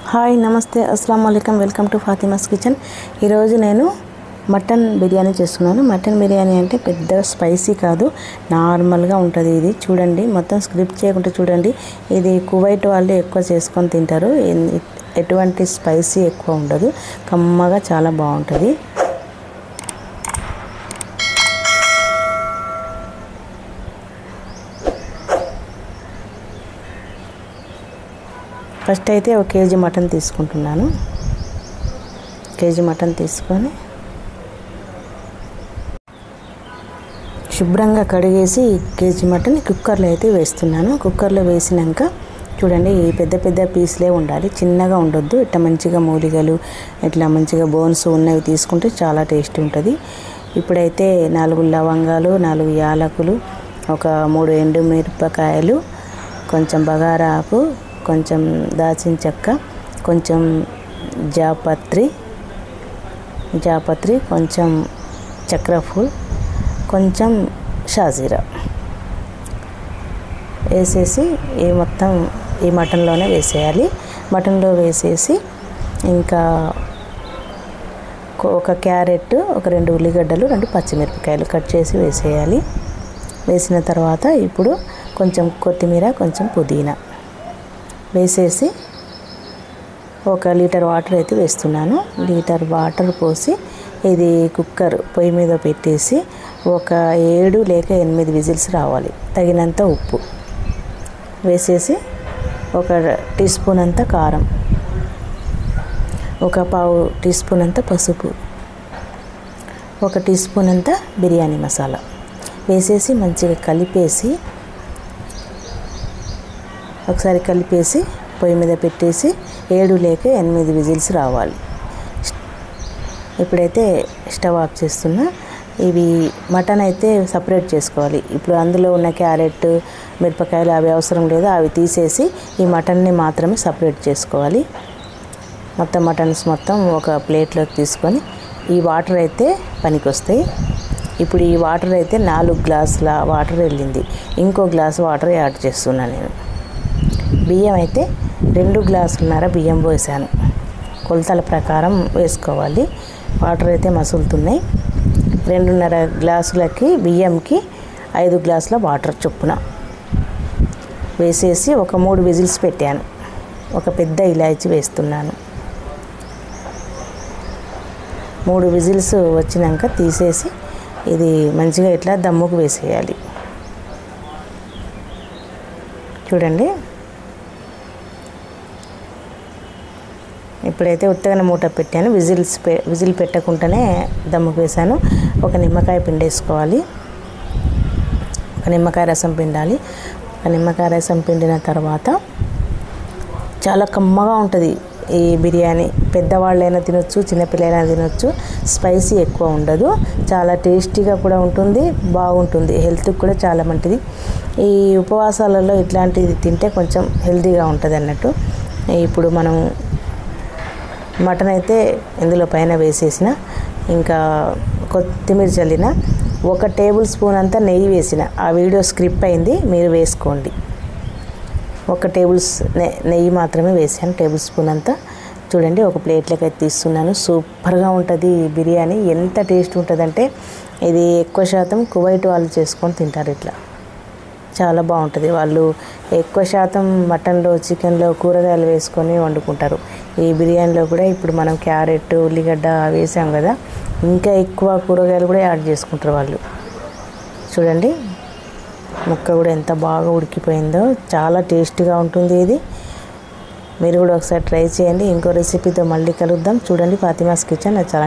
Hi నమస్తే అస్సలం వాలేకుమ్ welcome to Fatima's kitchen. ఈరోజు నేను మటన్ బిర్యానీ చేస్తున్నాను. మటన్ బిర్యానీ అంటే పెద్ద స్పైసీ కాదు, నార్మల్గా ఉంటుంది. ఇది చూడండి, మొత్తం స్క్రిప్ట్ చేయకుండా చూడండి. ఇది కువైట్ వాళ్ళు ఎక్కువ చేసుకొని తింటారు. ఎటువంటి స్పైసీ ఎక్కువ ఉండదు, కమ్మగా చాలా బాగుంటుంది. ఫస్ట్ అయితే ఒక కేజీ మటన్ తీసుకుంటున్నాను. కేజీ మటన్ తీసుకొని శుభ్రంగా కడిగేసి కేజీ మటన్ కుక్కర్లో అయితే వేస్తున్నాను. కుక్కర్లో వేసినాక చూడండి, పెద్ద పెద్ద పీసులే ఉండాలి, చిన్నగా ఉండొద్దు. ఇట్లా మంచిగా మూలిగలు, ఇట్లా మంచిగా బోన్స్ ఉన్నవి తీసుకుంటే చాలా టేస్ట్ ఉంటుంది. ఇప్పుడైతే 4 లవంగాలు, 4 యాలకులు, ఒక 3 ఎండుమిరపకాయలు, కొంచెం బగారా ఆకు, కొంచెం దాల్చిన చెక్క, కొంచెం జాపత్రి, కొంచెం చక్రఫూల్, కొంచెం షాజీరా వేసేసి మొత్తం ఈ మటన్లోనే వేసేయాలి. మటన్లో వేసేసి ఇంకా ఒక క్యారెట్, ఒక 2 ఉల్లిగడ్డలు, 2 పచ్చిమిరపకాయలు కట్ చేసి వేసేయాలి. వేసిన తర్వాత ఇప్పుడు కొంచెం కొత్తిమీర, కొంచెం పుదీనా వేసేసి 1 లీటర్ వాటర్ అయితే వేస్తున్నాను. లీటర్ వాటర్ పోసి ఇది కుక్కర్ పొయ్యి మీద పెట్టేసి ఒక 7 లేక 8 విజిల్స్ రావాలి. తగినంత ఉప్పు వేసేసి 1 టీ స్పూన్ అంత కారం, 1 పావు టీ స్పూన్ అంత పసుపు, 1 టీ స్పూన్ అంత బిర్యానీ మసాలా వేసేసి మంచిగా కలిపేసి ఒకసారి కలిపేసి పొయ్యి మీద పెట్టేసి 7 లేక 8 విజిల్స్ రావాలి. ఇప్పుడైతే స్టవ్ ఆఫ్ చేస్తున్నా. ఇవి మటన్ అయితే సపరేట్ చేసుకోవాలి. ఇప్పుడు అందులో ఉన్న క్యారెట్, మిరపకాయలు అవి అవసరం లేదు, అవి తీసేసి ఈ మటన్ని మాత్రమే సపరేట్ చేసుకోవాలి. మొత్తం మటన్స్ మొత్తం ఒక ప్లేట్లోకి తీసుకొని ఈ వాటర్ అయితే పనికి వస్తాయి. ఇప్పుడు ఈ వాటర్ అయితే 4 గ్లాసుల వాటర్ వెళ్ళింది. ఇంకో గ్లాసు వాటర్ యాడ్ చేస్తున్నాను నేను. బియ్యం అయితే 2 గ్లాసులన్నర బియ్యం పోసాను. కొలతల ప్రకారం వేసుకోవాలి. వాటర్ అయితే మసులుతున్నాయి. 2.5 గ్లాసులకి బియ్యంకి 5 గ్లాసుల వాటర్ చొప్పున వేసేసి ఒక 3 విజిల్స్ పెట్టాను. ఒక పెద్ద ఇలాచీ వేస్తున్నాను. 3 విజిల్స్ వచ్చినాక తీసేసి ఇది మంచిగా ఇట్లా దమ్ముకు వేసేయాలి. చూడండి, ఇప్పుడైతే ఉత్తగానే మూట పెట్టాను. విజిల్ పెట్టకుండానే దమ్ముకు వేసాను. ఒక నిమ్మకాయ పిండేసుకోవాలి. ఒక నిమ్మకాయ రసం పిండాలి. ఒక నిమ్మకాయ రసం పిండిన తర్వాత చాలా కమ్మగా ఉంటుంది ఈ బిర్యానీ. పెద్దవాళ్ళైనా తినొచ్చు, చిన్నపిల్లలైనా తినొచ్చు. స్పైసీ ఎక్కువ ఉండదు, చాలా టేస్టీగా కూడా ఉంటుంది, బాగుంటుంది. హెల్త్కి కూడా చాలా మంచిది. ఈ ఉపవాసాలలో ఇట్లాంటిది తింటే కొంచెం హెల్తీగా ఉంటుంది అన్నట్టు. ఇప్పుడు మనం మటన్ అయితే ఇందులో పైన వేసేసిన, ఇంకా కొత్తిమీర చల్లిన, 1 టేబుల్ స్పూన్ అంతా నెయ్యి వేసిన. ఆ వీడియో స్క్రిప్ అయింది, మీరు వేసుకోండి. 1 టేబుల్ నెయ్యి మాత్రమే వేసాను, టేబుల్ స్పూన్ అంతా. చూడండి, ఒక ప్లేట్లోకి అయితే తీస్తున్నాను. సూపర్గా ఉంటుంది ఈ బిర్యానీ. ఎంత టేస్ట్ ఉంటుందంటే ఇది ఎక్కువ శాతం కువైట్ వాళ్ళు చేసుకొని తింటారు. ఇట్లా చాలా బాగుంటుంది. వాళ్ళు ఎక్కువ శాతం మటన్లో, చికెన్లో కూరగాయలు వేసుకొని వండుకుంటారు. ఈ బిర్యానీలో కూడా ఇప్పుడు మనం క్యారెట్, ఉల్లిగడ్డ వేసాం కదా, ఇంకా ఎక్కువ కూరగాయలు కూడా యాడ్ చేసుకుంటారు వాళ్ళు. చూడండి, ముక్క కూడా ఎంత బాగా ఉడికిపోయిందో, చాలా టేస్టీగా ఉంటుంది ఇది. మీరు కూడా ఒకసారి ట్రై చేయండి. ఇంకో రెసిపీతో మళ్ళీ కలుద్దాం. చూడండి, ఫాతిమాస్ కిచెన్ చాలా